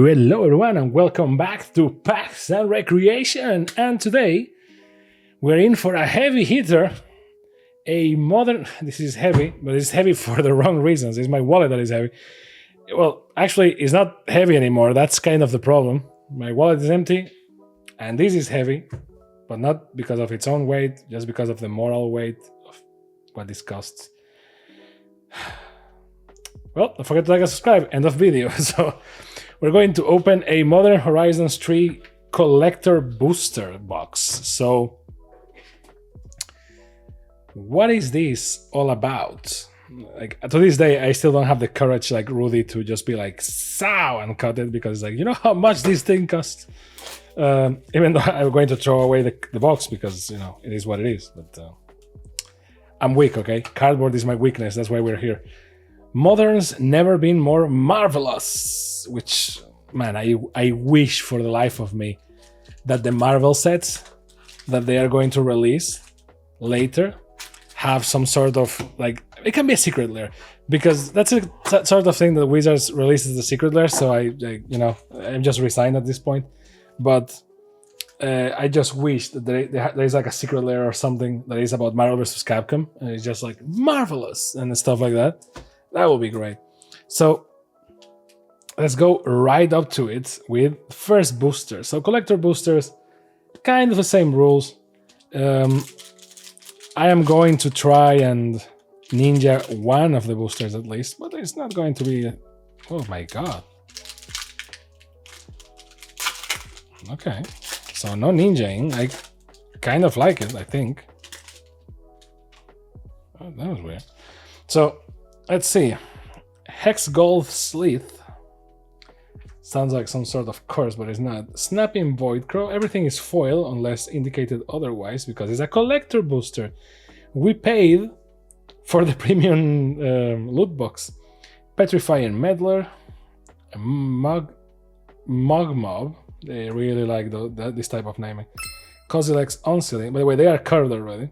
Hello everyone and welcome back to Packs and Recreation, and today we're in for a heavy hitter, a modern, this is heavy, but it's heavy for the wrong reasons. It's my wallet that is heavy. Well, actually it's not heavy anymore, that's kind of the problem. My wallet is empty and this is heavy, but not because of its own weight, just because of the moral weight of what this costs. Well, don't forget to like and subscribe, end of video. So we're going to open a Modern Horizons 3 collector booster box. So what is this all about? Like, to this day, I still don't have the courage like Rudy to just be like, "Sow," and cut it, because like, you know how much this thing costs? Even though I'm going to throw away the box because, you know, it is what it is. But I'm weak, okay? Cardboard is my weakness, that's why we're here. Modern's never been more marvelous, which, man, I wish for the life of me that the Marvel sets that they are going to release later have some sort of, like, it can be a secret lair, because that's a sort of thing that Wizards releases the secret lair, so I'm just resigned at this point. But I just wish that there is like a secret lair or something that is about Marvel vs. Capcom, and it's just like marvelous and stuff like that. That will be great. So let's go right up to it with first booster. So collector boosters, kind of the same rules. I am going to try and ninja one of the boosters at least, but it's not going to be... Oh my god. Okay, so no ninjaing. I kind of like it, I think. Oh, that was weird. So let's see. Hex Gold Slith. Sounds like some sort of curse, but it's not. Snapping Void Crow. Everything is foil unless indicated otherwise, because it's a collector booster. We paid for the premium loot box. Petrifying Meddler. Mug Mob. They really like this type of naming. Kozilek's Unsealing. By the way, they are curved already.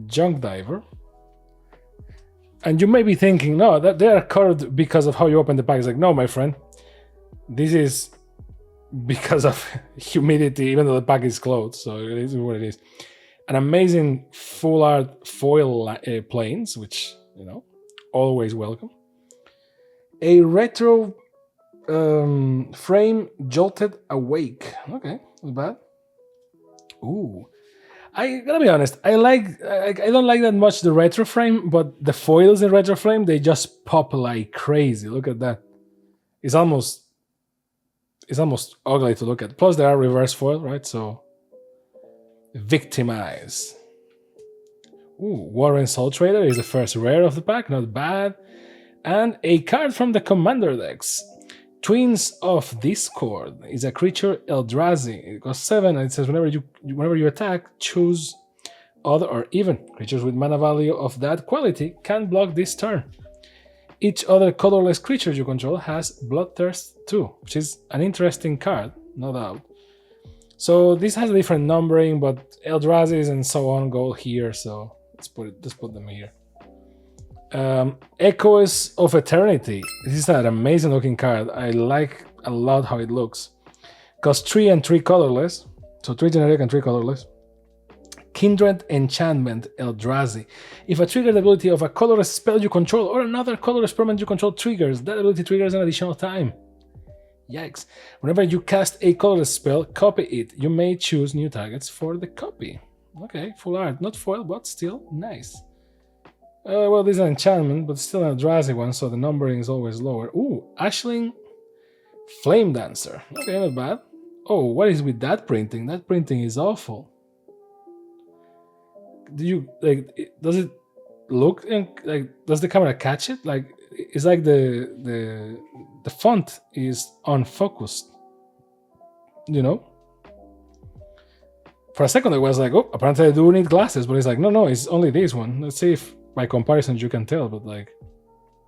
Junk Diver. And you may be thinking, no, that they are curved because of how you open the pack. It's like, no, my friend. This is because of humidity, even though the pack is closed. So it is what it is. An amazing full art foil planes, which, you know, always welcome. A retro frame Jolted Awake. Okay, not bad. Ooh. I gotta be honest, I don't like that much the retro frame, but the foils in retro frame, they just pop like crazy. Look at that. It's almost ugly to look at. Plus they are reverse foil, right? So Victimize. Ooh, Warren Soul Trader is the first rare of the pack, not bad. And a card from the Commander decks. Twins of Discord is a creature, ELDRAZI. It costs 7 and it says whenever you attack, choose odd or even. Creatures with mana value of that quality can block this turn. Each other colorless creature you control has Bloodthirst 2, which is an interesting card, no doubt. So this has a different numbering, but ELDRAZIs and so on go here, so let's put them here. Echoes of Eternity. This is an amazing looking card. I like a lot how it looks. Costs 3 and 3 colorless. So 3 generic and 3 colorless. Kindred Enchantment, ELDRAZI. If a triggered ability of a colorless spell you control or another colorless permanent you control triggers, that ability triggers an additional time. Yikes. Whenever you cast a colorless spell, copy it. You may choose new targets for the copy. Okay, full art. Not foil, but still nice. Well, this is an enchantment, but still an ELDRAZI one, so the numbering is always lower. Ooh, Ashling Flame Dancer. Okay, not bad. Oh, what is with that printing? That printing is awful. Do you, like, does it look, like, does the camera catch it? Like, it's like the font is unfocused, you know? For a second I was like, oh, apparently I do need glasses, but it's like, no, it's only this one. Let's see if by comparison you can tell, but like,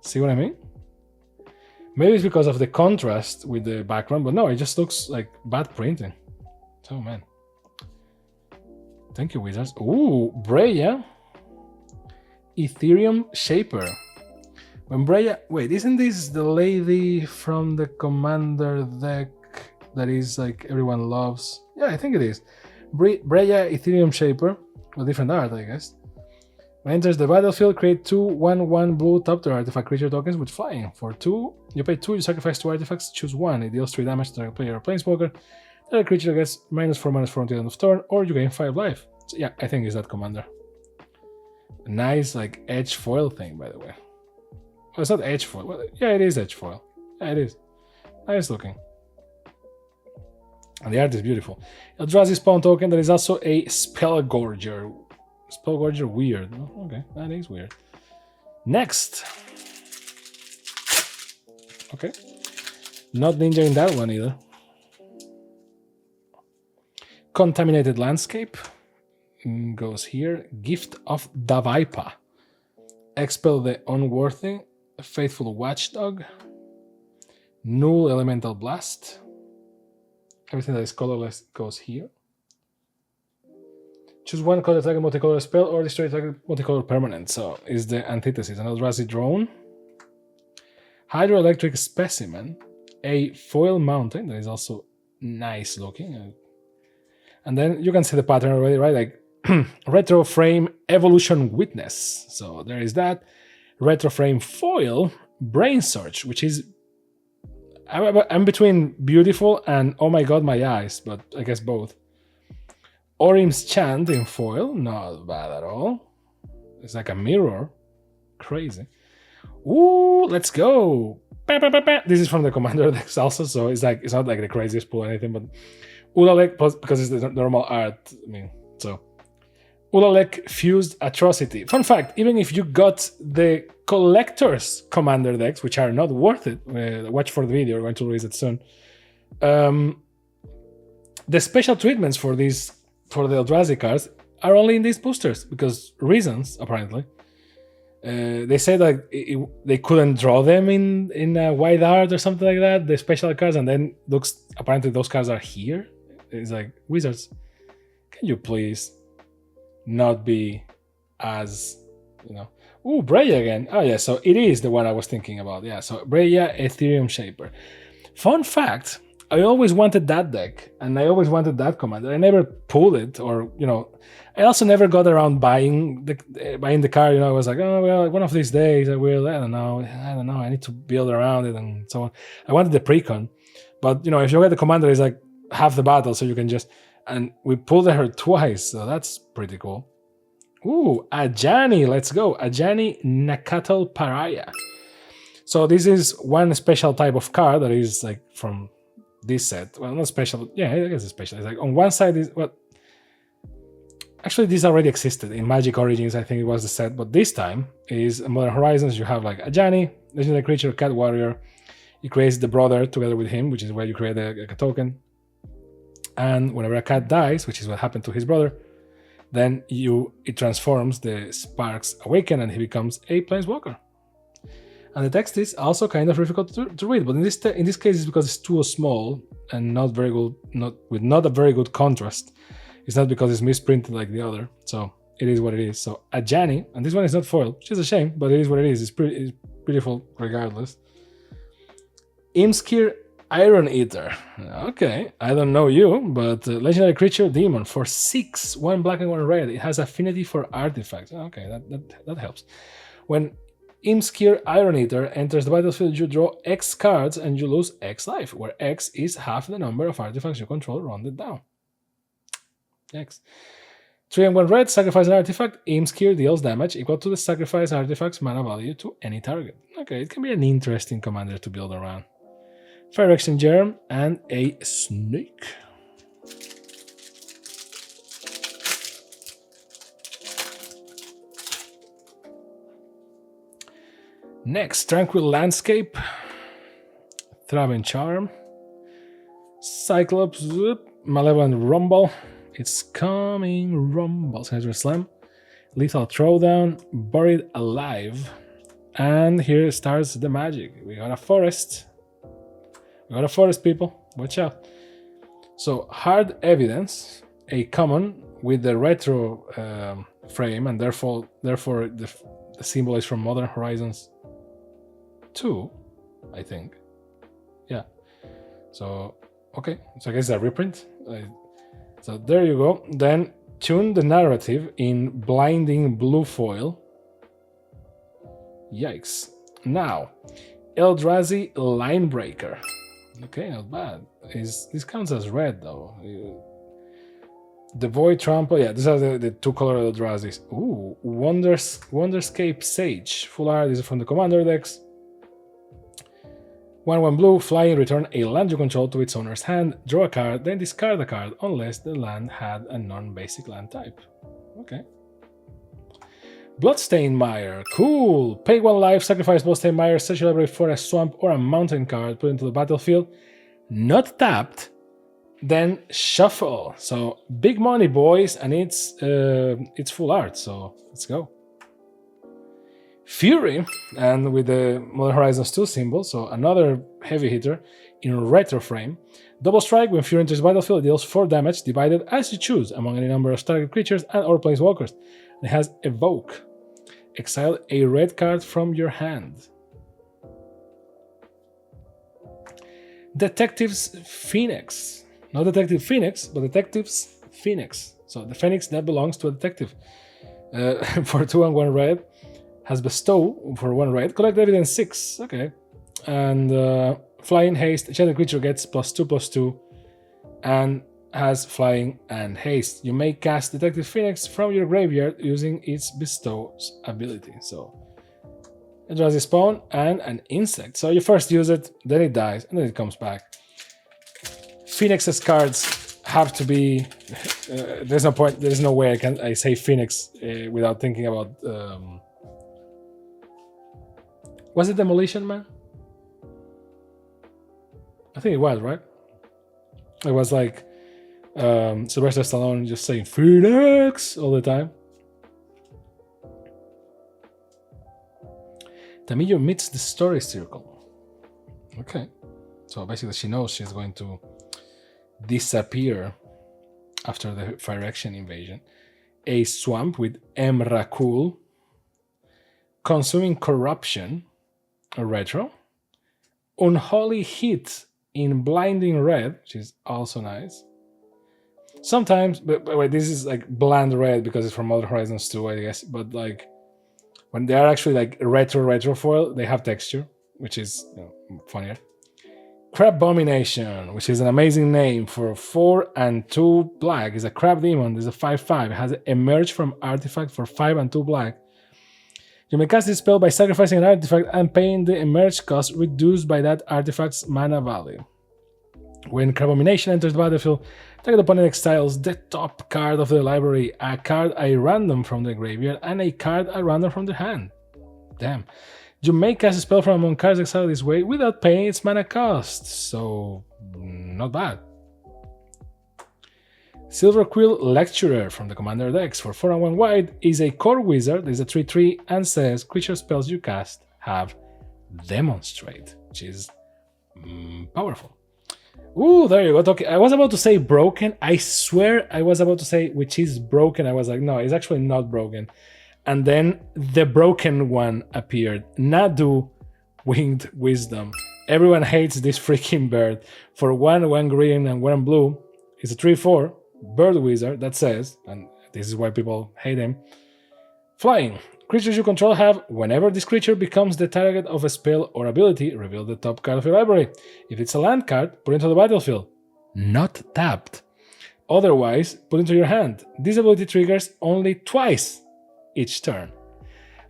see what I mean? Maybe it's because of the contrast with the background, but no, it just looks like bad printing. Oh man. Thank you, Wizards. Ooh, Breya. Ethereum Shaper. When Breya... Wait, isn't this the lady from the Commander deck that is like everyone loves? Yeah, I think it is. Breya Ethereum Shaper, with different art, I guess. When enters the battlefield, create 2 1/1 blue top-tier artifact creature tokens with flying. For 2, you pay 2, you sacrifice 2 artifacts, choose 1. It deals 3 damage to the player or planeswalker. The creature gets -4/-4 until the end of turn, or you gain 5 life. So yeah, I think it's that commander. A nice like edge foil thing, by the way. Oh, it's not edge foil. Well, yeah, it is edge foil. Yeah, it is. Nice looking. And the art is beautiful. Eldrazi spawn token that is also a Spellgorger. Spellgorger weird. Oh, okay, that is weird. Next. Okay. Not ninja in that one either. Contaminated Landscape. Goes here. Gift of Davaipa. Expel the Unworthy. Faithful Watchdog. Null Elemental Blast. Everything that is colorless goes here. Choose 1 color target multicolor spell or destroy target multicolor permanent. So is the antithesis. An Eldrazi Drone. Hydroelectric Specimen. A Foil Mountain that is also nice looking. And then you can see the pattern already, right? Like Retro Frame Evolution Witness. So there is that. Retro Frame Foil Brain Search, which is... I'm between beautiful and oh my god, my eyes, but I guess both. Orim's Chant in foil, not bad at all. It's like a mirror. Crazy. Ooh, let's go. This is from the Commander decks also, so it's not like the craziest pull or anything, but Ulalek, because it's the normal art, I mean, so. Ulalek Fused Atrocity. Fun fact, even if you got the collector's Commander decks, which are not worth it, watch for the video, we're going to release it soon. The special treatments for the Eldrazi cards are only in these boosters, because reasons, apparently. They said that they couldn't draw them in wide art or something like that, the special cards, and then apparently those cards are here. It's like, Wizards, can you please not be as, you know... Ooh, Breya again. Oh yeah, so it is the one I was thinking about. Yeah, so Breya Ethereum Shaper. Fun fact, I always wanted that deck, and I always wanted that commander. I never pulled it, or, you know, I also never got around buying the card. You know, I was like, oh, well, one of these days I will. I don't know, I need to build around it and so on. I wanted the precon, but, you know, if you get the commander, it's like half the battle, so you can just... And we pulled her twice, so that's pretty cool. Ooh, Ajani, let's go. Ajani Nakatal Pariah. So this is one special type of card that is like from this set. Well, not special. Yeah, I guess it's special. It's like on one side is... Well, actually, this already existed in Magic Origins. I think it was the set. But this time is Modern Horizons. You have like Ajani, legendary creature, cat warrior. It creates the brother together with him, which is where you create a token. And whenever a cat dies, which is what happened to his brother, then it transforms, the sparks awaken, and he becomes a planeswalker. And the text is also kind of difficult to read, but in this case it's because it's too small and not very good, not a very good contrast. It's not because it's misprinted like the other, so it is what it is. So Ajani, and this one is not foil, which is a shame, but it is what it is. It's beautiful regardless. Imskir Iron Eater. Okay, I don't know you, but legendary creature demon for 6, 1 black and 1 red. It has affinity for artifacts. Okay, that helps. When Imskir Iron Eater enters the battlefield, you draw X cards and you lose X life, where X is half the number of artifacts you control rounded down. X. 3 and 1 red, sacrifice an artifact. Imskir deals damage equal to the sacrifice artifact's mana value to any target. Okay, it can be an interesting commander to build around. Phyrexian Germ, and a Snake. Next, Tranquil Landscape, Thraben Charm, Cyclops, Malevolent Rumble, It's Coming, Rumble, Hydra Slam, Lethal Throwdown, Buried Alive, and here starts the magic. We got a forest. We got a forest, people. Watch out. So, Hard Evidence, a common with the retro frame, and therefore the symbol is from Modern Horizons 2, I think. Yeah. So, okay. So I guess a reprint. So there you go. Then tune the narrative in blinding blue foil. Yikes. Now, Eldrazi Linebreaker. Okay, not bad. This counts as red though. The Void Trample, yeah, these are the two-color Eldrazi's. Ooh, Wonderscape Sage. Full art, this is from the Commander decks. 1/1 blue, flying, return a land you control to its owner's hand, draw a card, then discard a card unless the land had a non-basic land type. Okay. Bloodstained Mire, cool! Pay 1 life, sacrifice Bloodstained Mire, search your library for a swamp or a mountain card, put into the battlefield, not tapped, then shuffle. So big money, boys, and it's full art, so let's go. Fury, and with the Modern Horizons 2 symbol, so another heavy hitter in retro frame. Double strike, when Fury enters the battlefield, it deals 4 damage, divided as you choose among any number of target creatures and or planeswalkers. It has Evoke. Exile a red card from your hand. Detectives Phoenix. Not Detective Phoenix, but Detectives Phoenix. So the Phoenix that belongs to a detective. For 2 and 1 red. Has Bestow for 1 red. Collect evidence 6. Okay. And flying haste. Each other creature gets +2/+2. And has flying and haste. You may cast Detective Phoenix from your graveyard using its Bestow's ability. So Eldrazi spawn and an insect. So you first use it, then it dies, and then it comes back. Phoenix's cards have to be. There's no point. There's no way I say Phoenix without thinking about. Was it Demolition Man? I think it was, right? It was like Sylvester Stallone just saying Phoenix all the time. Tamillo meets the story circle. Okay. So basically she knows she's going to disappear after the Phyrexian invasion. A swamp with Emrakul. Consuming Corruption. A retro. Unholy Heat in blinding red, which is also nice. Sometimes, but wait, this is like bland red because it's from Modern Horizons 2, I guess. But like when they are actually like retro foil, they have texture, which is funnier. Crabomination, which is an amazing name for 4 and 2 black. It's a crab demon. It's a 5/5. It has emerged from artifact for 5 and 2 black. You may cast this spell by sacrificing an artifact and paying the emerge cost reduced by that artifact's mana value. When Crabomination enters the battlefield, target opponent exiles the top card of the library, a card at random from the graveyard, and a card at random from the hand. Damn. You may cast a spell from among cards exiled this way without paying its mana cost, so not bad. Silverquill Lecturer from the Commander decks for 4 and 1 white is a core wizard, is a 3/3, and says creature spells you cast have Demonstrate, which is powerful. Ooh, there you go. Okay, I was about to say broken. I swear I was about to say which is broken. I was like, no, it's actually not broken. And then the broken one appeared. Nadu Winged Wisdom. Everyone hates this freaking bird. For 1 green and 1 blue, it's a 3/4 bird wizard that says, and this is why people hate him, flying. Creatures you control have, whenever this creature becomes the target of a spell or ability, reveal the top card of your library. If it's a land card, put it into the battlefield. Not tapped. Otherwise, put it into your hand. This ability triggers only twice each turn.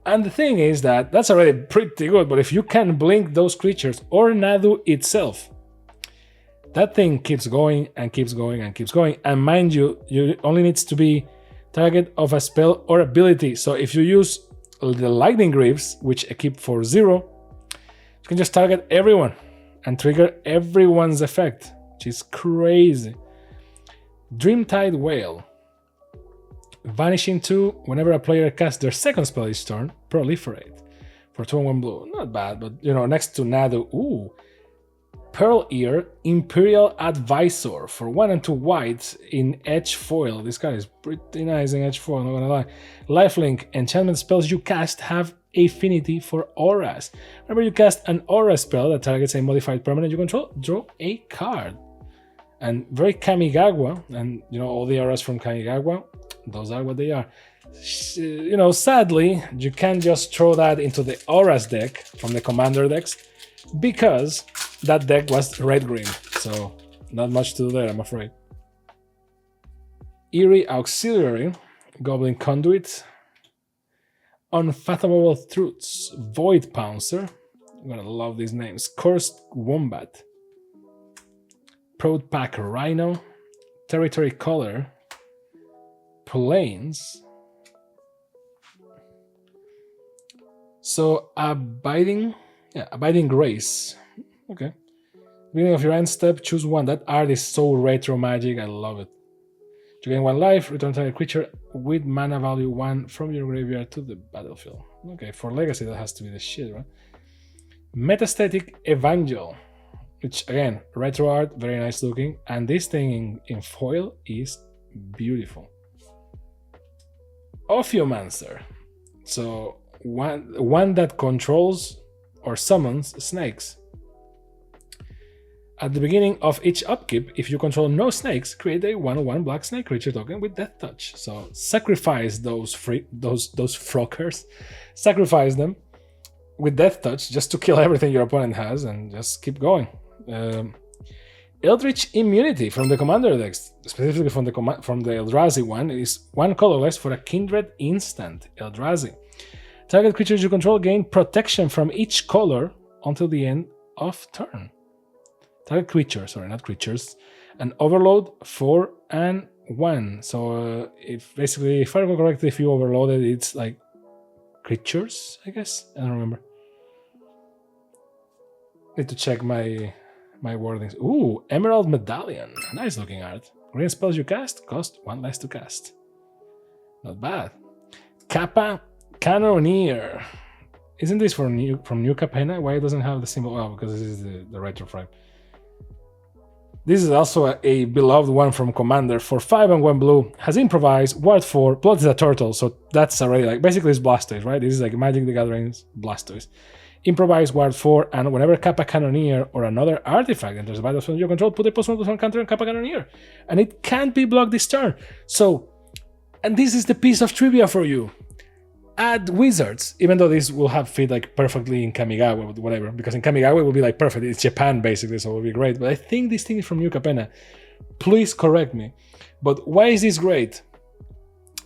And the thing is that that's already pretty good, but if you can blink those creatures or Nadu itself, that thing keeps going and keeps going and keeps going. And mind you, it only needs to be target of a spell or ability. So if you use the Lightning Greaves, which equip for 0, you can just target everyone and trigger everyone's effect, which is crazy. Dreamtide Whale. Vanishing 2, whenever a player casts their second spell each turn, proliferate. For 2 and 1 blue. Not bad, but next to Nadu, ooh. Pearl Ear, Imperial Advisor for 1 and 2 white in Edge Foil. This card is pretty nice in Edge Foil, not gonna lie. Lifelink, enchantment spells you cast have affinity for auras. Whenever you cast an aura spell that targets a modified permanent you control, draw a card. And very Kamigawa, and all the auras from Kamigawa, those are what they are. Sadly, you can't just throw that into the auras deck from the commander decks, because that deck was red-green, so not much to do there, I'm afraid. Eerie Auxiliary, Goblin Conduit, Unfathomable Truths, Void Pouncer, I'm gonna love these names, Cursed Wombat, Proud Pack Rhino, Territory Color, Plains. So Abiding Grace. Okay. Beginning of your end step, choose one. That art is so retro magic, I love it. To gain 1 life, return target creature with mana value 1 from your graveyard to the battlefield. Okay, for Legacy that has to be the shit, right? Metastatic Evangel, which again, retro art, very nice looking, and this thing in foil is beautiful. Ophiomancer, so one that controls or summons snakes. At the beginning of each upkeep, if you control no snakes, create a 1/1 black snake creature token with Death Touch. So sacrifice those frockers, sacrifice them with Death Touch just to kill everything your opponent has and just keep going. Eldritch Immunity from the commander decks, specifically from the Eldrazi one, is 1 colorless for a Kindred instant. Eldrazi. Target creatures you control gain protection from each color until the end of turn. Target creature, sorry, not creatures. And overload 4 and 1. So if I recall correctly, if you overload it, it's like creatures, I guess. I don't remember. Need to check my wordings. Ooh, Emerald Medallion. Nice looking art. Green spells you cast cost 1 less to cast. Not bad. Kappa Cannoneer. Isn't this from New Capenna? Why it doesn't have the symbol? Oh, because this is the retro frame. This is also a beloved one from Commander. For 5 and 1 blue, has improvised, Ward 4, Blood is a turtle, so that's already like, basically it's Blastoise, right? This is like Magic the Gathering's Blastoise. Improvise, Ward 4, and whenever Kappa Cannoneer or another artifact enters the battlefield you control, put a +1/+1 counter on Kappa Cannoneer. And it can't be blocked this turn. So, and this is the piece of trivia for you. Add wizards, even though this will have fit like perfectly in Kamigawa, whatever, because in Kamigawa it will be like perfect. It's Japan basically, so it will be great. But I think this thing is from New Capenna. Please correct me. But why is this great?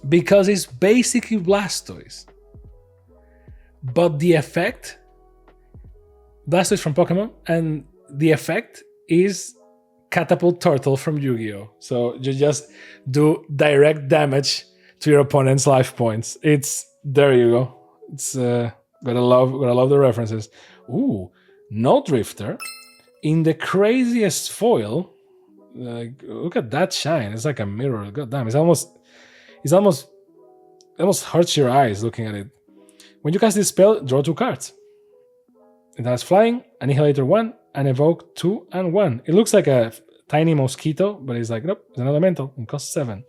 Because it's basically Blastoise. But the effect, Blastoise from Pokemon, and the effect is Catapult Turtle from Yu-Gi-Oh! So you just do direct damage to your opponent's life points. There you go. It's gotta love the references. Ooh, No Drifter in the craziest foil. Like, look at that shine. It's like a mirror. God damn, it almost hurts your eyes looking at it. When you cast this spell, draw 2 cards. It has Flying, Annihilator 1, and Evoke 2 and 1. It looks like a tiny mosquito, but it's like, nope, it's an elemental and costs 7.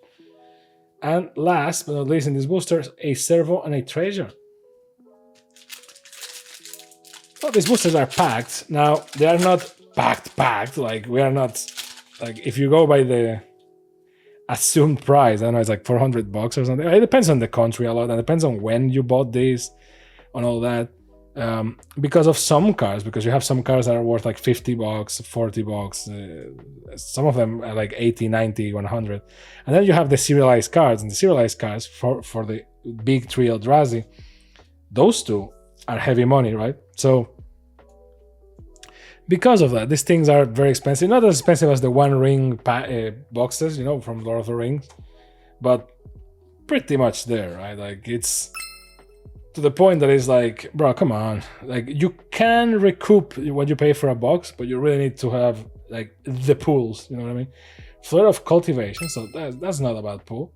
And last but not least in this booster, a Servo and a Treasure. Well, these boosters are packed. Now, they are not packed. Like, we are not, like, if you go by the assumed price, I don't know, it's like $400 or something. It depends on the country a lot, and it depends on when you bought this and all that. Because of some cars, because you have some cars that are worth like $50, $40, some of them are like 80, 90, 100. And then you have the serialized cards, and the serialized cards for the big 3 Eldrazi, those two are heavy money, right? So because of that, these things are very expensive. Not as expensive as the One Ring boxes, from Lord of the Rings, but pretty much there, right? Like, it's to the point that it's like, bro, come on. Like, you can recoup what you pay for a box, but you really need to have like the pools, you know what I mean? Flare of Cultivation, so that's not a bad pool.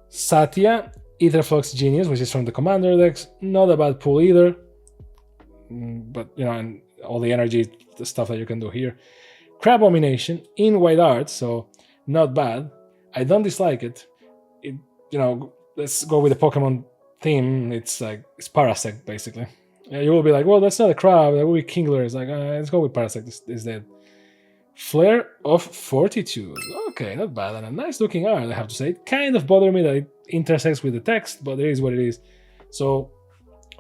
Satya, Aetherflux Genius, which is from the Commander decks, not a bad pool either. But, and all the energy, the stuff that you can do here. Crabomination in white art, so not bad. I don't dislike it. Let's go with the Pokemon theme, it's like it's Parasect basically. Yeah, you will be like, well, that's not a crab, that will be Kingler. It's like, let's go with Parasect instead. Flare of Fortitude. Okay, not bad, and a nice looking art, I have to say. It kind of bothered me that it intersects with the text, but it is what it is. So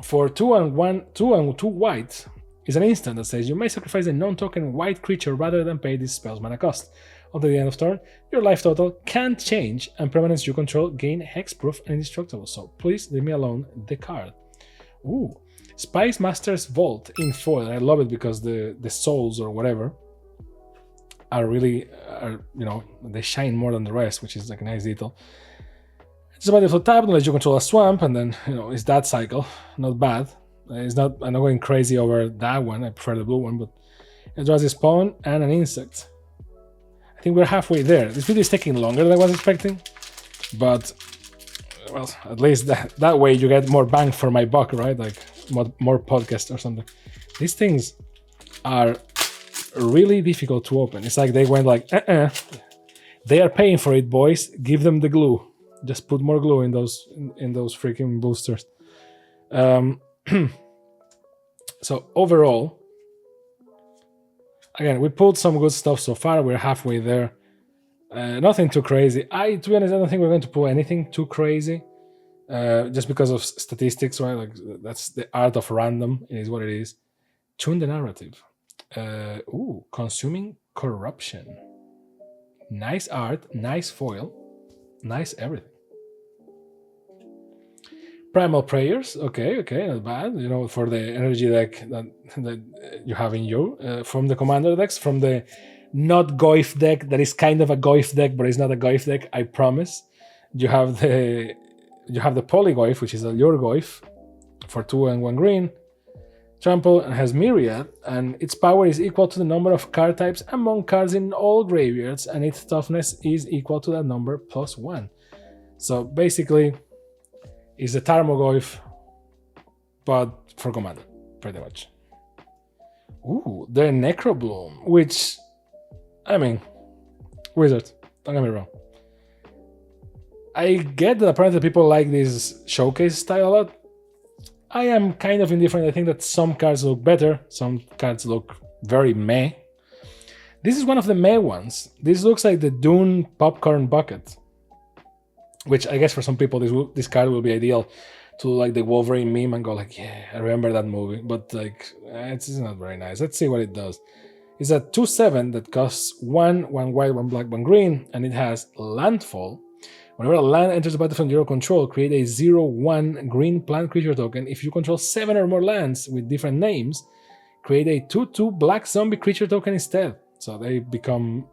for 2 and 2 white is an instant that says you may sacrifice a non-token white creature rather than pay this spell's mana cost. Until the end of turn, your life total can't change, and permanents you control gain hexproof and indestructible. So please leave me alone the card. Ooh, Spice Master's Vault in foil. I love it because the souls or whatever are really, they shine more than the rest, which is like a nice detail. It's about if you tap unless you control a swamp, and then it's that cycle. Not bad. I'm not going crazy over that one. I prefer the blue one, but it draws a spawn and an insect. I think we're halfway there. This video is taking longer than I was expecting, but well, at least that way you get more bang for my buck, right? Like more podcast or something. These things are really difficult to open. It's like they went like, they are paying for it, boys. Give them the glue. Just put more glue in those freaking boosters. So overall, again, we pulled some good stuff so far. We're halfway there. Nothing too crazy. To be honest, I don't think we're going to pull anything too crazy. Just because of statistics, right? Like that's the art of random. It is what it is. Tune the narrative. Consuming Corruption. Nice art, nice foil, nice everything. Primal Prayers, okay, not bad. For the energy deck that you have in you, from the commander decks, from the not Goif deck that is kind of a Goif deck, but it's not a Goif deck, I promise. You have the Polygoif, which is a Lure Goif, for 2 and 1 green. Trample and has Myriad, and its power is equal to the number of card types among cards in all graveyards, and its toughness is equal to that number plus 1. So basically, it's a Tarmogoyf, but for commander, pretty much. Ooh, the Necrobloom, which, Wizard, don't get me wrong. I get that apparently people like this showcase style a lot. I am kind of indifferent. I think that some cards look better, some cards look very meh. This is one of the meh ones. This looks like the Dune popcorn bucket, which I guess for some people this card will be ideal to like the Wolverine meme and go like, yeah, I remember that movie, but like it's not very nice. Let's see what it does. It's a 2/7 that costs 1 white, 1 black, 1 green, and it has Landfall. Whenever a land enters the battlefield under your control, create a 0/1 green plant creature token. If you control 7 or more lands with different names, create a 2/2 black zombie creature token instead. So they become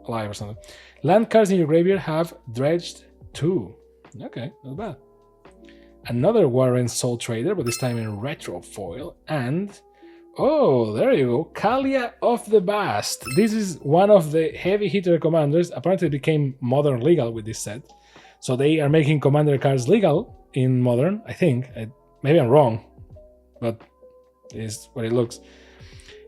alive or something. Land cards in your graveyard have Dredged 2. Okay, not bad. Another Warren Soul Trader, but this time in retro foil. And, there you go, Kalia of the Bast. This is one of the heavy hitter commanders. Apparently it became Modern legal with this set. So they are making commander cards legal in Modern, I think. Maybe I'm wrong, but it is what it looks.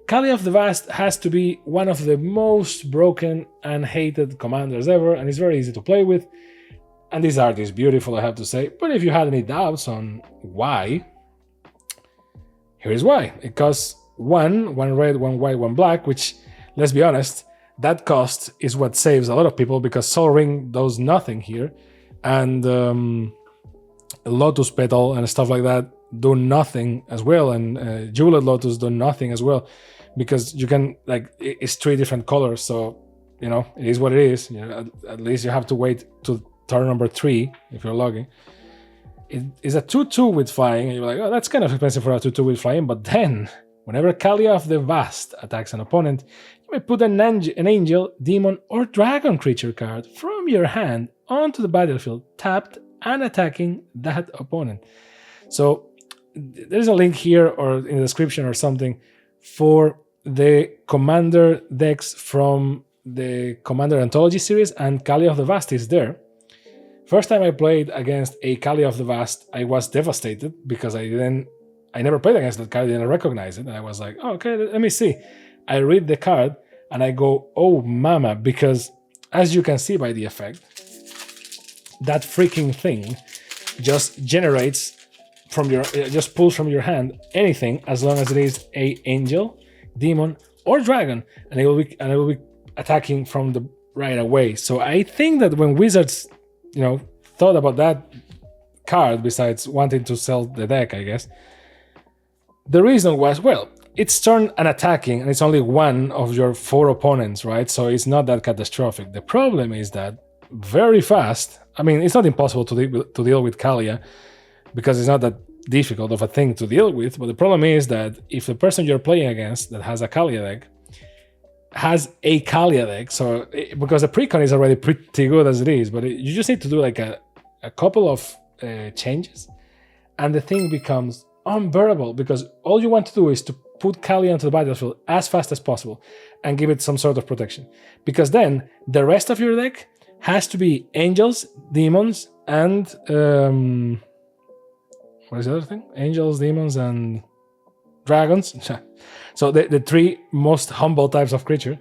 Kalia of the Vast has to be one of the most broken and hated commanders ever, and it's very easy to play with. And this art is beautiful, I have to say. But if you had any doubts on why, here is why. It costs 1 red, 1 white, 1 black, which, let's be honest, that cost is what saves a lot of people, because Sol Ring does nothing here. And Lotus Petal and stuff like that do nothing as well, and Jeweled Lotus do nothing as well, because you can, like, it's 3 different colors, so, it is what it is. At least you have to wait to turn number 3 if you're logging. It is a 2/2 with flying, and you're like, oh, that's kind of expensive for a 2/2 with flying, but then, whenever Kalia of the Vast attacks an opponent, you may put an angel, demon, or dragon creature card from your hand onto the battlefield, tapped and attacking that opponent. So there's a link here or in the description or something for the commander decks from the Commander Anthology series, and Kalia of the Vast is there. First time I played against a Kalia of the Vast, I was devastated because I never played against that card, I didn't recognize it, and I was like, oh, okay, let me see. I read the card and I go, oh mama, because as you can see by the effect, that freaking thing just generates from your just pull from your hand anything as long as it is a angel, demon, or dragon, and it will be attacking from the right away. So I think that when Wizards, thought about that card, besides wanting to sell the deck, I guess, the reason was, well, it's turn and attacking, and it's only one of your 4 opponents, right? So it's not that catastrophic. The problem is that very fast, I mean, it's not impossible to deal with Kalia, because it's not that difficult of a thing to deal with, but the problem is that if the person you're playing against that has a Kalia deck has a Kalia deck, so because the precon is already pretty good as it is, but you just need to do like a couple of changes, and the thing becomes unbearable, because all you want to do is to put Kalia onto the battlefield as fast as possible and give it some sort of protection, because then the rest of your deck has to be angels, demons, and what is the other thing? Angels, demons, and dragons. So the 3 most humble types of creature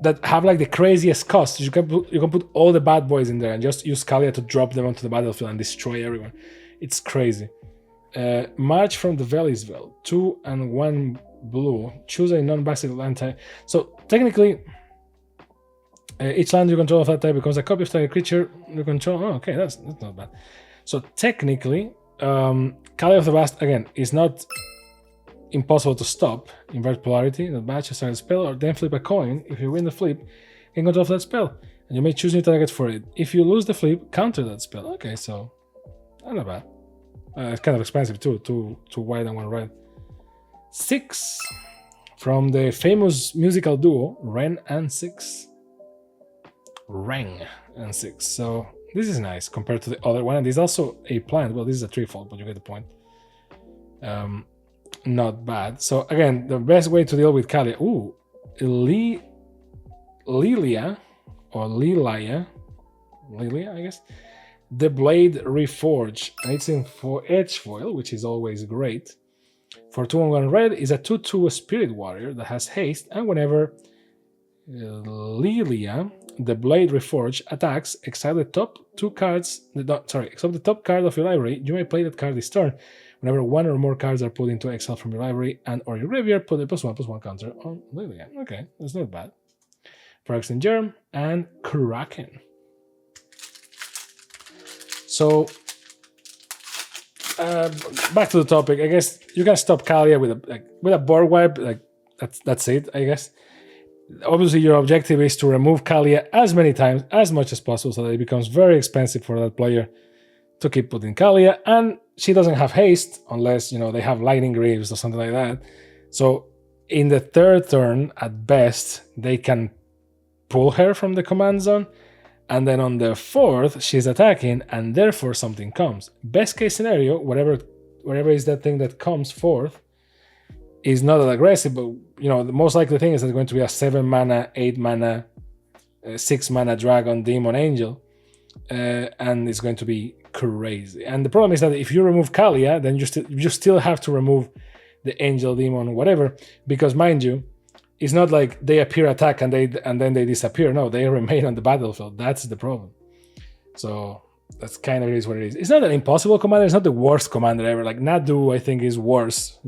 that have like the craziest cost. You can put all the bad boys in there and just use Kalia to drop them onto the battlefield and destroy everyone. It's crazy. March from the Valley's Veil. 2 and 1 blue. Choose a non-basic land type. So technically, each land you control of that type becomes a copy of target creature you control. Oh, okay, that's not bad. So technically, Kalia of the Vast, again, is not impossible to stop. Invert polarity, that match a target spell, or then flip a coin. If you win the flip, you can control that spell, and you may choose new target for it. If you lose the flip, counter that spell. Okay, so not bad. It's kind of expensive too, 2 white and 1 red. 6 from the famous musical duo Ren and 6. Rang and 6. So this is nice compared to the other one, and there's also a plant. Well, this is a threefold, but you get the point. Not bad. So again, the best way to deal with Kalia. Ooh, Lilia, or Lilia, I guess. The Blade Reforge, and it's in for edge foil, which is always great. For 2 and 1 red, is a 2/2 Spirit Warrior that has haste, and whenever Lilia, the Blade Reforge, attacks, exile the top 2 cards. Except the top card of your library. You may play that card this turn. Whenever 1 or more cards are put into exile from your library and or your graveyard, put a +1/+1 counter on Lilia. Okay, that's not bad. Phyrexian Germ and Kraken. So back to the topic. I guess you can stop Kalia with a board wipe. Like that's it. I guess. Obviously, your objective is to remove Kalia as many times, as much as possible, so that it becomes very expensive for that player to keep putting Kalia. And she doesn't have haste unless they have Lightning Greaves or something like that. So in the 3rd turn, at best, they can pull her from the command zone. And then on the 4th, she's attacking, and therefore something comes. Best case scenario, whatever is that thing that comes 4th, is not that aggressive, but the most likely thing is that it's going to be a 7 mana, 8 mana, 6 mana dragon, demon, angel, and it's going to be crazy. And the problem is that if you remove Kalia, then you still have to remove the angel, demon, whatever, because mind you, it's not like they appear, attack, and then they disappear. No, they remain on the battlefield. That's the problem. So that's kind of is what it is. It's not an impossible commander. It's not the worst commander ever. Like Nadu, I think, is worse,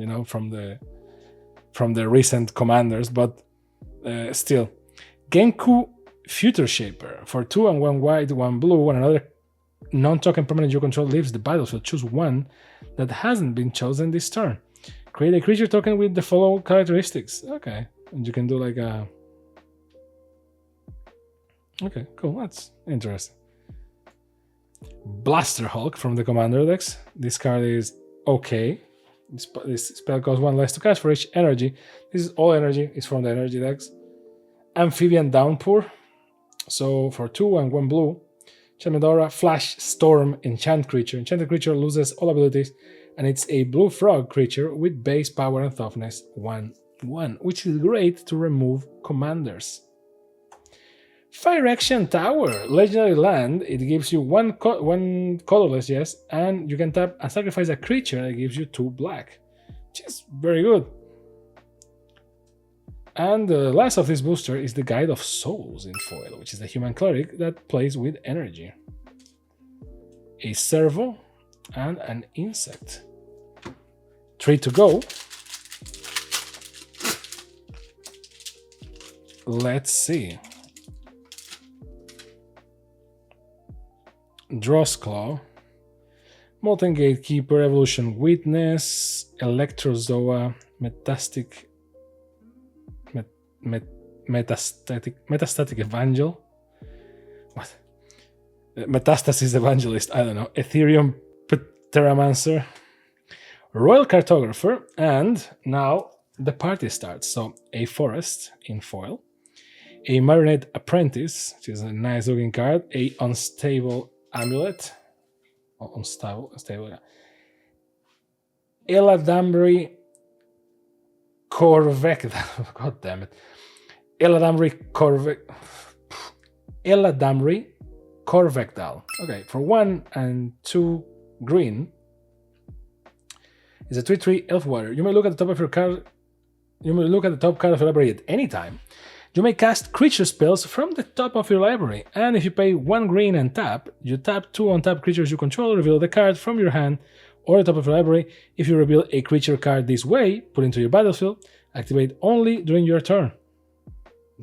from the recent commanders, but still. Genku Future Shaper. For 2 and 1 white, 1 blue, when another non-token permanent you control leaves the battlefield, choose one that hasn't been chosen this turn. Create a creature token with the following characteristics. Okay. And you can do like a... Okay, cool. That's interesting. Blaster Hulk from the commander decks. This card is okay. This spell costs 1 less to cast for each energy. This is all energy. It's from the energy decks. Amphibian Downpour. So for 2 and 1 blue, Chamedora, Flash, Storm, Enchant creature. Enchanted creature loses all abilities, and it's a blue frog creature with base power and toughness 1/1, which is great to remove commanders. Phyrexian Tower, legendary land. It gives you one colorless, yes, and you can tap and sacrifice a creature that gives you 2 black, which is very good. And the last of this booster is the Guide of Souls in foil, which is the human cleric that plays with energy. A Servo, and an insect. 3 to go. Let's see. Dross Claw, Molten Gatekeeper, Evolution Witness, Electrozoa, Metastatic Evangel. What? Metastasis Evangelist, I don't know. Ethereum Pteromancer, Royal Cartographer, and now the party starts. So a Forest in foil, a Marinade Apprentice, which is a nice looking card, a Unstable Amulet, unstable, yeah. Eladamri Corvec, god damn it. Eladamri Corvectal. Okay, for 1 and 2 green. It's a 3/3 Elf Warrior. You may look at the top of your card. You may look at the top card of your library at any time. You may cast creature spells from the top of your library, and if you pay 1 green and tap, you tap 2 untapped creatures you control, reveal the card from your hand or the top of your library. If you reveal a creature card this way, put into your battlefield, activate only during your turn.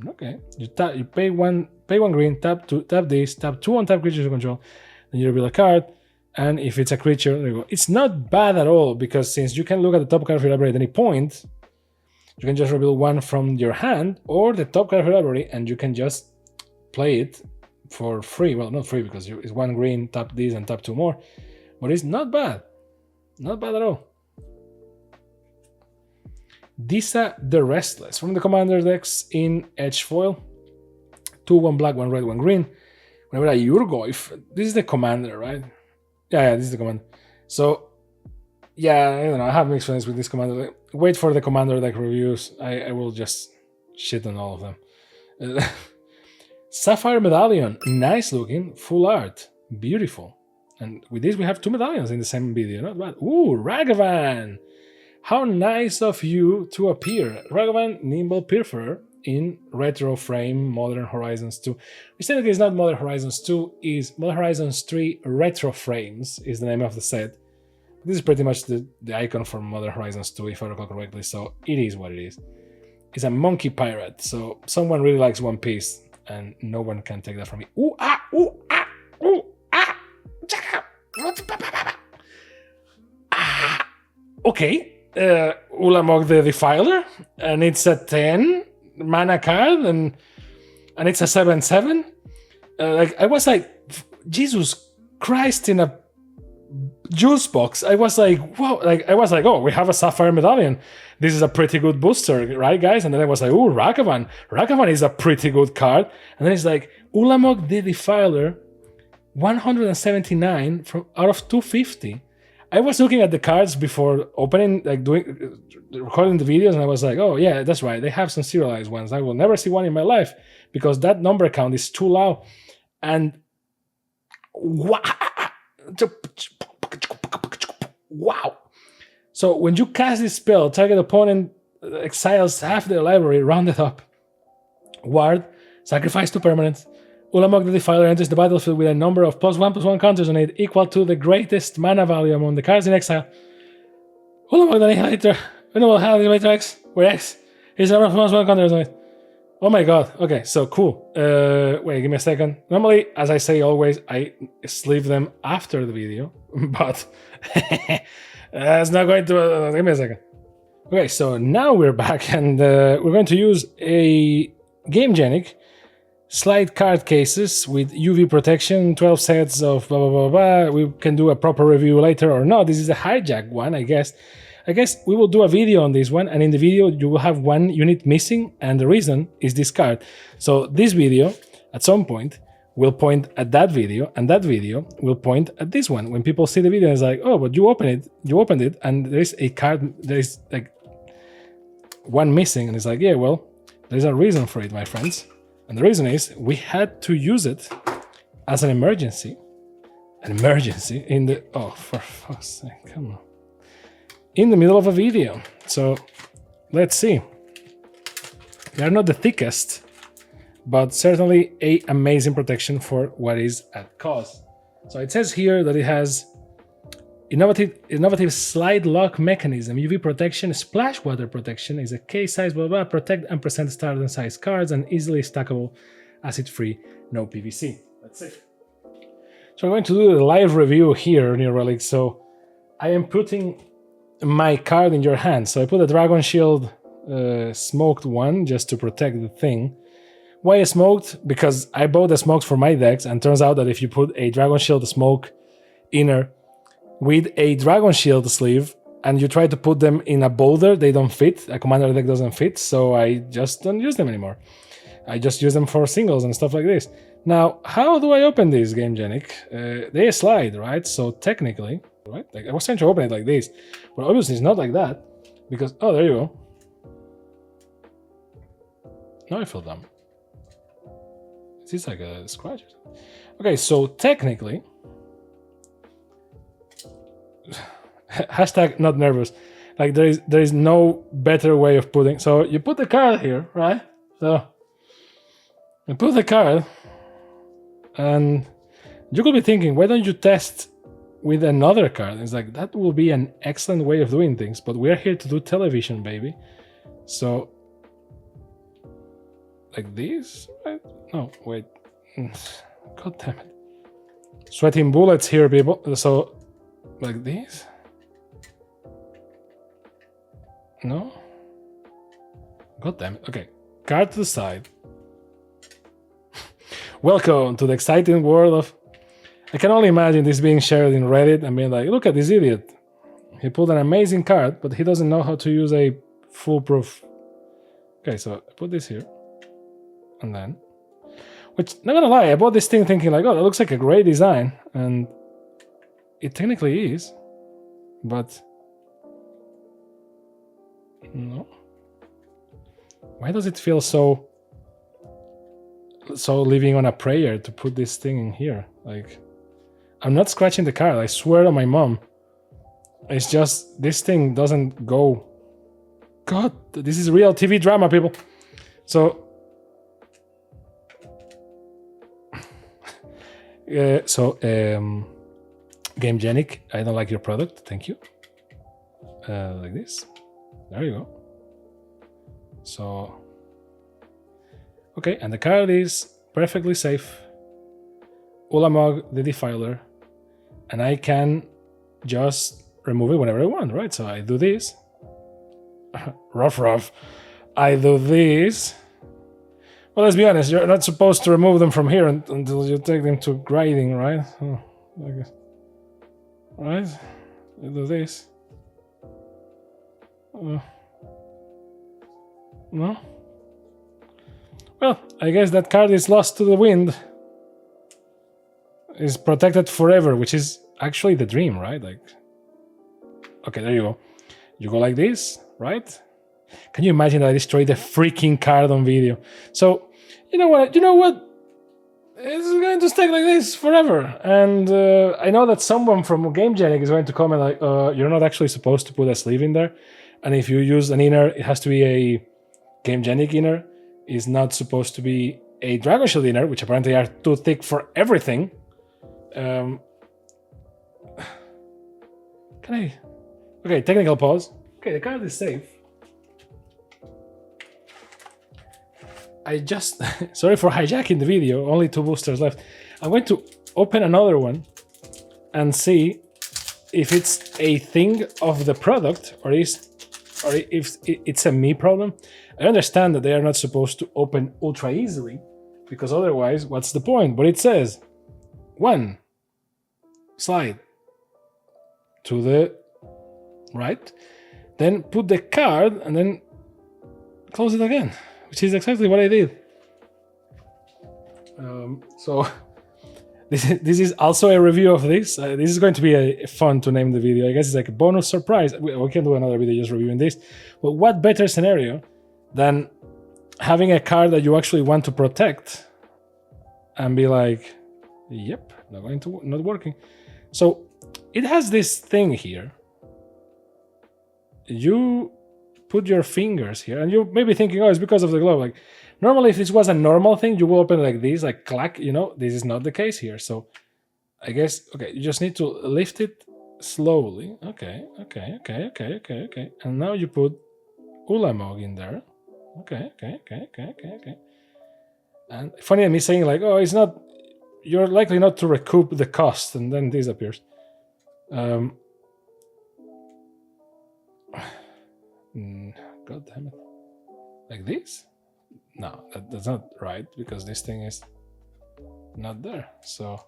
Okay, you pay one green, tap this, tap 2 untapped creatures you control, then you reveal a card, and if it's a creature, there you go. It's not bad at all, because since you can look at the top card of your library at any point, you can just reveal 1 from your hand or the top card of your library, and you can just play it for free. Well, not free, because it's 1 green, tap this, and tap 2 more. But it's not bad. Not bad at all. Disa the Restless, from the Commander decks in Edge Foil. 2, 1 black, 1 red, 1 green. Whenever a Urgoyf, this is the Commander, right? Yeah, this is the Commander. So, yeah, I don't know, I have mixed feelings with this Commander. Wait for the Commander deck reviews. I will just shit on all of them. Sapphire Medallion, nice looking, full art, beautiful. And with this we have 2 medallions in the same video, not bad. Ooh, Ragavan! How nice of you to appear. Ragavan, Nimble Pilferer in Retro Frame Modern Horizons 2. Which technically is not Modern Horizons 2, is Modern Horizons 3 Retro Frames is the name of the set. This is pretty much the icon for Modern Horizons 2, if I recall correctly, so it is what it is. It's a monkey pirate, so someone really likes One Piece, and no one can take that from me. Ooh, ah, ooh, ah, ooh, ah, okay, Ulamog the Defiler, and it's a 10 mana card, and it's a 7/7. I was like, Jesus Christ, in a juice box. I was like, wow, oh, we have a Sapphire Medallion. This is a pretty good booster, right, guys? And then I was like, oh, Ragavan. Ragavan is a pretty good card. And then it's like, Ulamog the Defiler, 179 out of 250. I was looking at the cards before opening, recording the videos, and I was like, oh, yeah, that's right. They have some serialized ones. I will never see one in my life because that number count is too low. And wow. So when you cast this spell, target opponent exiles half their library, rounded up. Ward, sacrifice 2 permanents. Ulamog the Defiler enters the battlefield with a number of +1/+1 counters on it equal to the greatest mana value among the cards in exile. Ulamog the Annihilator, Renewal Annihilator X, where X is a number of +1 counters on it. Oh my god, okay, so cool. Wait, give me a second. Normally, as I say always, I sleeve them after the video, but that's not going to... give me a second. Okay, so now we're back, and we're going to use a Gamegenic slide card cases with UV protection, 12 sets of blah, blah, blah, blah. We can do a proper review later or not. This is a hijack one, I guess. I guess we will do a video on this one, and in the video you will have 1 unit missing, and the reason is this card. So this video, at some point, will point at that video, and that video will point at this one. When people see the video, it's like, oh, but you opened it, and there's a card, there's like 1 missing, and it's like, yeah, well, there's a reason for it, my friends. And the reason is we had to use it as an emergency. An emergency in the... oh, for fuck's sake, come on. In the middle of a video. So, let's see. They are not the thickest, but certainly a amazing protection for what is at cost. So it says here that it has Innovative slide lock mechanism, UV protection, splash water protection, is a case size, blah, blah, protect and present standard size cards, and easily stackable, acid-free, no PVC. That's it. So I'm going to do the live review here, New Relic. So I am putting my card in your hand. So I put a Dragon Shield smoked one just to protect the thing. Why smoked? Because I bought the smokes for my decks, and turns out that if you put a Dragon Shield smoke inner with a Dragon Shield sleeve and you try to put them in a boulder, they don't fit. A Commander deck doesn't fit, so I just don't use them anymore. I just use them for singles and stuff like this. Now, how do I open this, GameGenic? They slide, right? So technically, right? Like I was trying to open it like this, but obviously it's not like that because, oh, there you go. Now I feel dumb. Is this like a scratch? Okay, so technically, hashtag not nervous. Like there is no better way of putting. So you put the card here, right? So you put the card, and you could be thinking, why don't you test with another card? It's like that will be an excellent way of doing things, but we're here to do television, baby. So like this, right? No, wait. God damn it. Sweating bullets here, people. So like this? No? God damn it. Okay. Card to the side. Welcome to the exciting world of... I can only imagine this being shared in Reddit and being like, look at this idiot. He pulled an amazing card, but he doesn't know how to use a foolproof... Okay, so I put this here. And then... Which, not gonna lie, I bought this thing thinking like, oh, that looks like a great design. And it technically is. But... No. Why does it feel so living on a prayer to put this thing in here? Like, I'm not scratching the card, I swear on my mom. It's just, this thing doesn't go. God, this is real TV drama, people. So, GameGenic, I don't like your product, thank you. Like this. There you go. So, okay, and the card is perfectly safe. Ulamog, the Defiler, and I can just remove it whenever I want, right? So I do this. rough. I do this. Well, let's be honest, you're not supposed to remove them from here until you take them to grinding, right? Oh, I guess. Right? You do this. No? Well, I guess that card is lost to the wind. Is protected forever, which is actually the dream, right? Like, okay, there you go. You go like this, right? Can you imagine that I destroyed the freaking card on video? So, you know what? It's going to stay like this forever. And I know that someone from GameGenic is going to comment like, you're not actually supposed to put a sleeve in there. And if you use an inner, it has to be a GameGenic inner. It's not supposed to be a Dragon Shield inner, which apparently are too thick for everything. Can I? Okay, technical pause. Okay, the card is safe. I just... Sorry for hijacking the video, only 2 boosters left. I'm going to open another one and see if it's a thing of the product or if it's a me problem. I understand that they are not supposed to open ultra easily, because otherwise, what's the point? But it says, 1, slide to the right, then put the card and then close it again, which is exactly what I did. So this is also a review of this. This is going to be fun to name the video. I guess it's like a bonus surprise. We can do another video just reviewing this. But what better scenario than having a card that you actually want to protect and be like, yep, not working. So it has this thing here. You put your fingers here, and you may be thinking, oh, it's because of the glove. Like, normally, if this was a normal thing, you will open it like this, like clack, you know, this is not the case here. So I guess, okay, you just need to lift it slowly. Okay. And now you put Ulamog in there. Okay. And funny me saying like, oh, it's not. You're likely not to recoup the cost, and then this appears. God damn it! Like this? No, that's not right because this thing is not there. So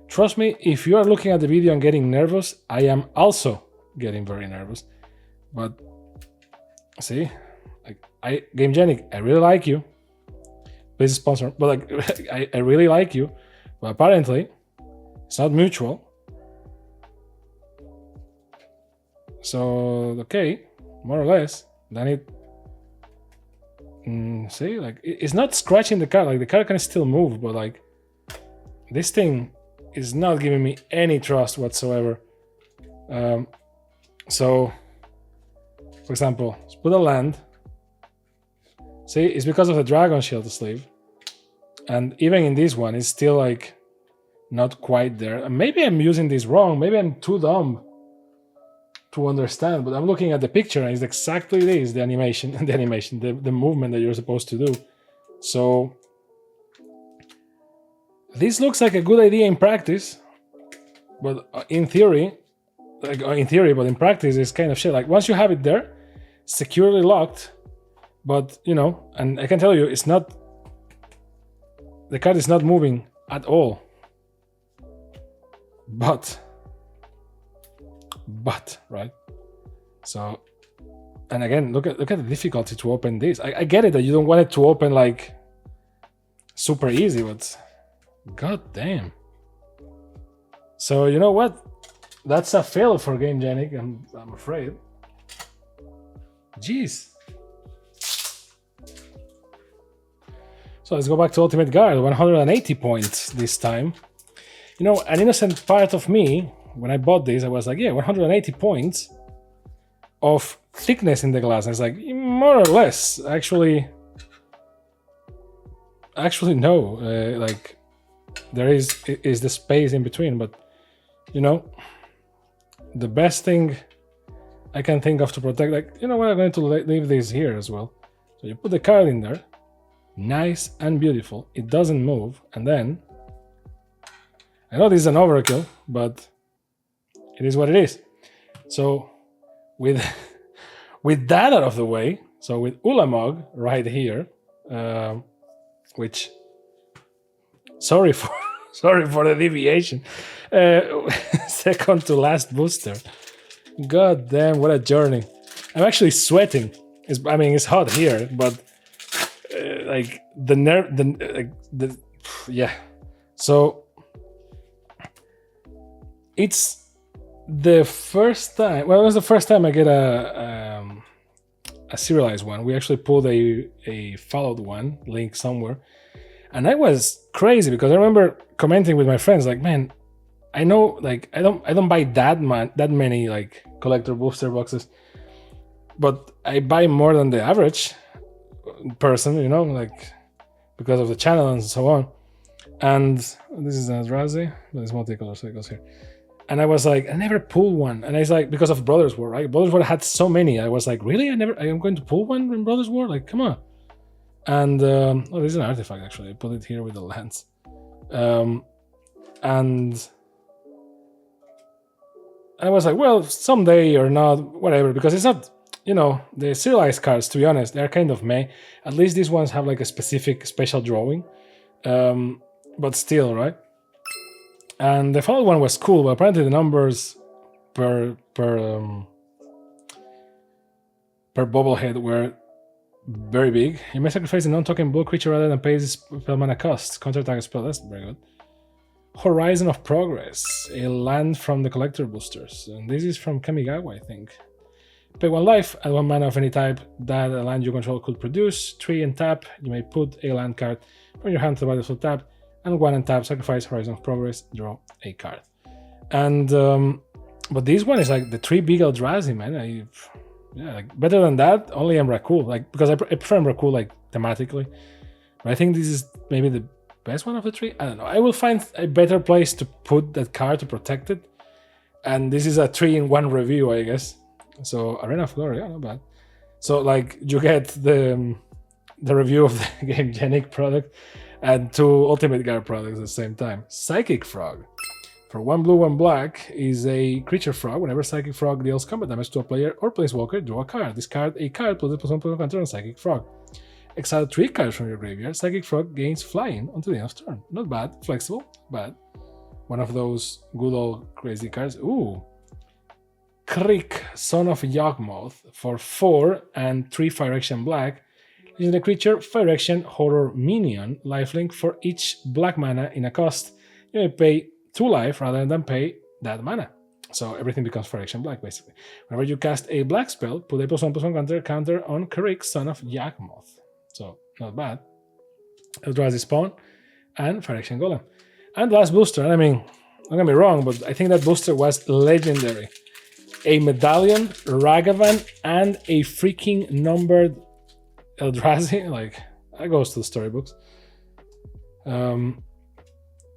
trust me, if you are looking at the video and getting nervous, I am also getting very nervous. But see, like GameGenic, I really like you. Please sponsor. But like, I really like you, but apparently it's not mutual. So okay, more or less. Then it see, like it's not scratching the card. Like the card can still move, but like this thing is not giving me any trust whatsoever. So, for example, let's put a land. See, it's because of the Dragon Shield sleeve. And even in this one, it's still like not quite there. And maybe I'm using this wrong. Maybe I'm too dumb to understand, but I'm looking at the picture and it's exactly this, the animation, the movement that you're supposed to do. So this looks like a good idea in practice, but in theory, but in practice, it's kind of shit. Like once you have it there, securely locked, but you know, and I can tell you, it's not. The card is not moving at all. But right. So, and again, look at the difficulty to open this. I get it that you don't want it to open like super easy, but god damn. So you know what? That's a fail for GameGenic, I'm afraid. Jeez. So let's go back to Ultimate Guard, 180 points this time. You know, an innocent part of me, when I bought this, I was like, yeah, 180 points of thickness in the glass. And it's like, more or less, actually no. Like, there is the space in between, but, you know, the best thing I can think of to protect, like, you know what, I'm going to leave this here as well. So you put the card in there, nice and beautiful, it doesn't move, and then, I know this is an overkill, but it is what it is. So with that out of the way, so with Ulamog right here, which, sorry for the deviation, second to last booster. God damn, what a journey. I'm actually sweating. It's hot here, but like yeah. So it's the first time. Well, it was the first time I get a serialized one. We actually pulled a followed one, link somewhere, and I was crazy because I remember commenting with my friends like, man, I know, like, I don't buy that many like collector booster boxes, but I buy more than the average person, you know, like because of the channel and so on. And this is an Eldrazi, but it's multicolor, so it goes here. And I was like, I never pulled one, and it's like because of Brothers War, right? Brothers War had so many. I was like, really? I am going to pull one in Brothers War? Like, come on. And oh, this is an artifact actually. I put it here with the lands, and I was like, well, someday or not, whatever, because it's not, you know, the serialized cards, to be honest, they're kind of meh. At least these ones have like a specific special drawing, but still, right? And the followed one was cool, but apparently the numbers per bobblehead were very big. You may sacrifice a non-token blue creature rather than pay this spell mana cost. Counter-attack spell, that's very good. Horizon of Progress, a land from the collector boosters. And this is from Kamigawa, I think. Pay 1 life, add 1 mana of any type that a land you control could produce. 3 and tap, you may put a land card from your hand to the battlefield tap. And 1 and tap, sacrifice Horizon of Progress, draw a card. And, but this one is like the 3 big Eldrazi, man. Yeah, like better than that, only Emrakul. Like, because I prefer Emrakul, like, thematically. But I think this is maybe best one of the three. I don't know. I will find a better place to put that card to protect it. And this is a 3-in-1 review, I guess. So Arena of Glory, not bad. So like you get the review of the Game Genic product and 2 Ultimate Guard products at the same time. Psychic Frog. For 1 blue, 1 black is a creature frog. Whenever Psychic Frog deals combat damage to a player or planeswalker, draw a card. Discard a card, put it +1/+1 counter on Psychic Frog. Exile 3 cards from your graveyard. Psychic Frog gains flying until the end of turn. Not bad. Flexible, bad. One of those good old crazy cards. Ooh. Krick, Son of Yawgmoth. For 4 and 3 Fire Action black. Using the creature Fire Action Horror Minion lifelink for each black mana in a cost. You may pay 2 life rather than pay that mana. So everything becomes Fire Action black, basically. Whenever you cast a black spell, put a +1/+1 counter on Krick, Son of Yawgmoth. So, not bad. ELDRAZI Spawn and Fire Action Golem. And last booster, and I mean, don't get me wrong, but I think that booster was legendary. A Medallion, Ragavan, and a freaking numbered ELDRAZI. Like, that goes to the storybooks.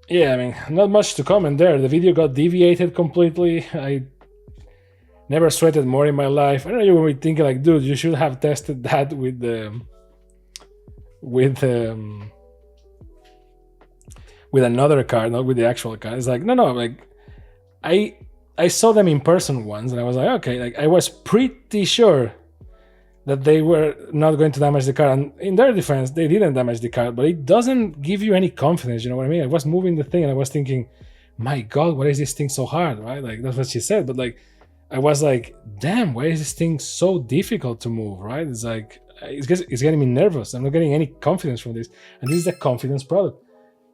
Yeah, I mean, not much to comment there. The video got deviated completely. I never sweated more in my life. I don't know, you will be thinking like, dude, you should have tested that with another card, not with the actual card. It's like, no, like I saw them in person once and I was like, okay, like I was pretty sure that they were not going to damage the card. And in their defense, they didn't damage the card, but it doesn't give you any confidence, you know what I mean? I was moving the thing and I was thinking, my God, why is this thing so hard, right? Like that's what she said, but like I was like, damn, why is this thing so difficult to move, right? It's like, it's getting me nervous. I'm not getting any confidence from this. And this is a confidence product.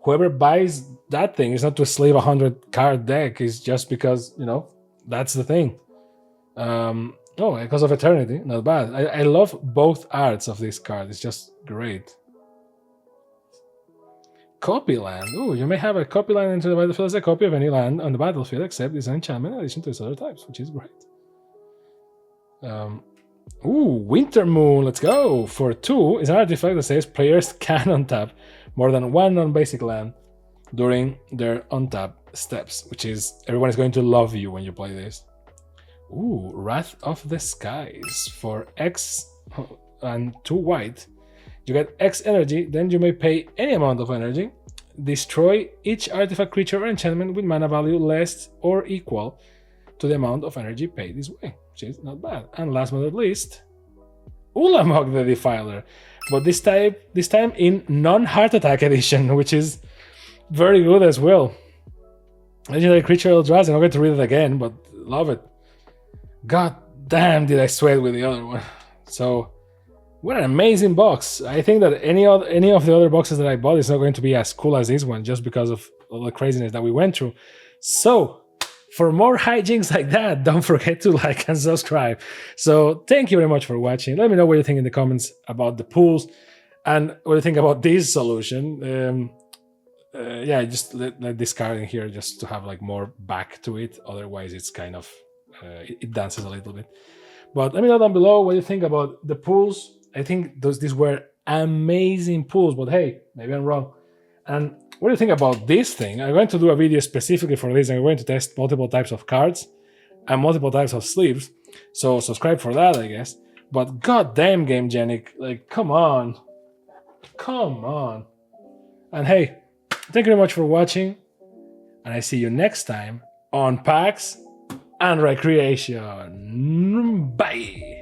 Whoever buys that thing is not to slave 100 card deck. It's just because, you know, that's the thing. Oh, Echoes of Eternity, not bad. I love both arts of this card. It's just great. Copy land. Ooh, you may have a copy land into the battlefield as a copy of any land on the battlefield except it's an enchantment in addition to its other types, which is great. Ooh, Winter Moon, let's go! For 2, is an artifact that says players can untap more than 1 non-basic land during their untap steps, which is, everyone is going to love you when you play this. Ooh, Wrath of the Skies. For X and 2 white, you get X energy, then you may pay any amount of energy, destroy each artifact, creature, or enchantment with mana value less or equal to the amount of energy paid this way, which is not bad. And last but not least, Ulamog the Defiler, but this time in non-heart attack edition, which is very good as well. Legendary creature ELDRAZI, I'm not going to read it again, but love it. God damn, did I sweat with the other one. So, what an amazing box. I think that any of the other boxes that I bought is not going to be as cool as this one, just because of all the craziness that we went through. So, for more hijinks like that, don't forget to like and subscribe. So thank you very much for watching. Let me know what you think in the comments about the pools and what you think about this solution. Yeah, just let this card in here just to have like more back to it. Otherwise, it's kind of, it dances a little bit. But let me know down below what you think about the pools. I think these were amazing pools, but hey, maybe I'm wrong. And what do you think about this thing? I'm going to do a video specifically for this, and we're going to test multiple types of cards and multiple types of sleeves. So subscribe for that, I guess. But goddamn, Game Genic, like, come on. Come on. And hey, thank you very much for watching, and I see you next time on PAX and Recreation. Bye!